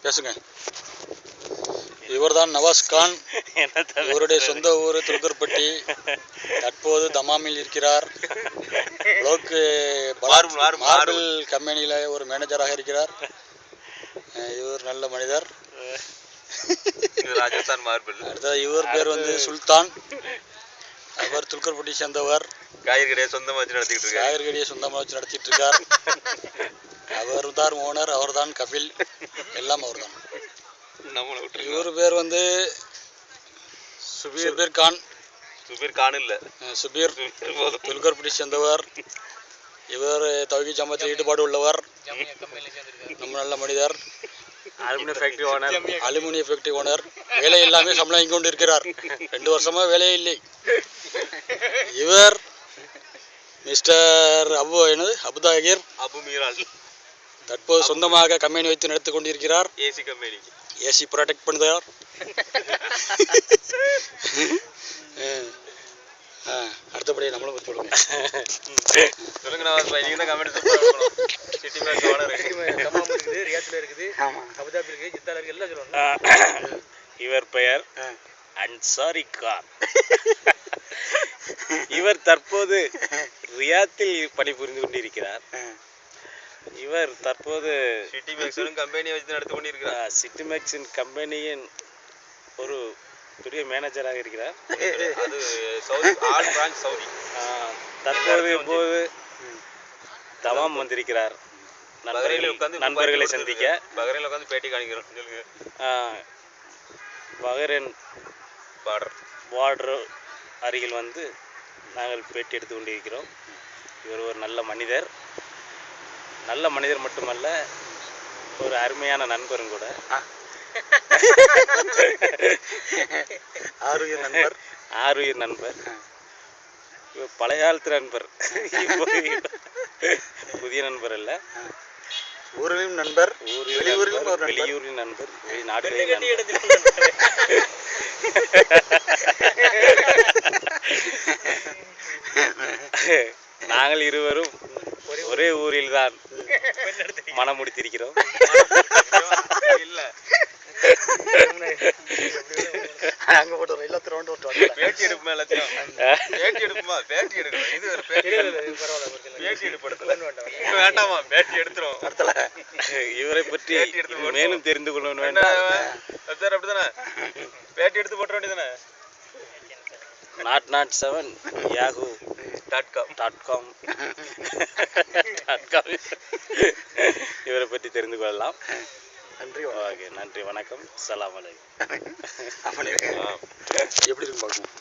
பேசுங்க. இவர்தான் நவாஸ் கான். இவருடைய சொந்த ஊர் துலுக்கர்பட்டி. தற்போது தமாமில் இருக்கிறார். மார்பிள் கம்பெனியில் ஒரு மேனேஜராக இருக்கிறார். இவர் நல்ல மனிதர். ராஜஸ்தான் மார்பிள். அடுத்தது இவர் பேர் வந்து சுல்தான். அவர் துலுக்கர்பட்டி சேர்ந்தவர். காய்கறி கடையை சொந்தமாக வச்சு நடத்திட்டு இருக்கார். அவர் தான் ஓனர், அவர் தான் கபில், எல்லாம் அவர் தான். இவர் பேர் வந்து சுபீர் கான். சுபீர் துலுக்கர்பட்டி சேர்ந்தவர். இவர் தௌஹீத் ஜமாத்தில் ஈடுபாடு உள்ளவர். நம்ம நல்ல மனிதர். அலுமினிய ஃபேக்டரி ஓனர். வேலை இல்லாமல் சம்பளம் இங்கே கொண்டு இருக்கிறார். 2 வருஷமா வேலையே இல்லை. இவர் மிஸ்டர் அபுதாகிர். தற்போது சொந்தமாக கம்பெனி வைத்து நடத்தி கொண்டிருக்கிறார். ஏசி ப்ரொடெக்ட் பண்ணுறார். அடுத்தபடி நம்மளும் பற்றி சொல்லுங்க. இவர் பெயர் அன்சாரி கான். இவர் தற்போது ரியாத்தில் பணிபுரிந்து கொண்டிருக்கிறார். இவர் தற்போது சிட்டி மேக்ஸின் கம்பெனியை வச்சு நடத்தி கொண்டிருக்கிறார். சிட்டி மேக்ஸின் கம்பெனியின் ஒரு பெரிய மேனேஜராக இருக்கிறார். அது சவுதி, ஆல் பிரான்ச் சவுதி. தற்போது தமாம் வந்திருக்கிறார். நண்பர்களை சந்திக்க பஹ்ரைனில் உட்காந்து பேட்டி காணிக்கிறோம். பஹ்ரைன் பார்டர் அருகில் வந்து நாங்கள் பேட்டி எடுத்து கொண்டிருக்கிறோம். இவர் ஒரு நல்ல மனிதர். நல்ல மனிதர் மட்டுமல்ல, ஒரு அருமையான நண்பரும் கூட. ஆருயிர் நண்பர். பழைய காலத்து நண்பர், புதிய நண்பர் அல்ல. ஊரிலும் நண்பர், வெளியூரின் நண்பர், வெளிநாட்டு. நாங்கள் இருவரும் ஒரே ஊரில் தான் மனம் முடித்திருக்கிறோம். அங்க போட்டு எல்லாத்தையும் ரவுண்ட் ஓட்டு பேட்டி எடுப்புமா, எல்லாத்தையும் பேட்டி எடுப்புமா, பேட்டி எடுக்கணும். இது ஒரு பேட்டி எடுப்படுத்தல வேண்டாமா, பேட்டி எடுத்துரும். இவரை பற்றி மேலும் தெரிந்து கொள்ள வேண்டாம். அப்படிதானே பேட்டி எடுத்து போட்ட வேண்டியதானே. not7 yahoo.com இவரை பற்றி தெரிந்து கொள்ளலாம். நன்றி, வணக்கம், சலாம் அலைக்கும். எப்படி இருக்கு பார்க்கணும்.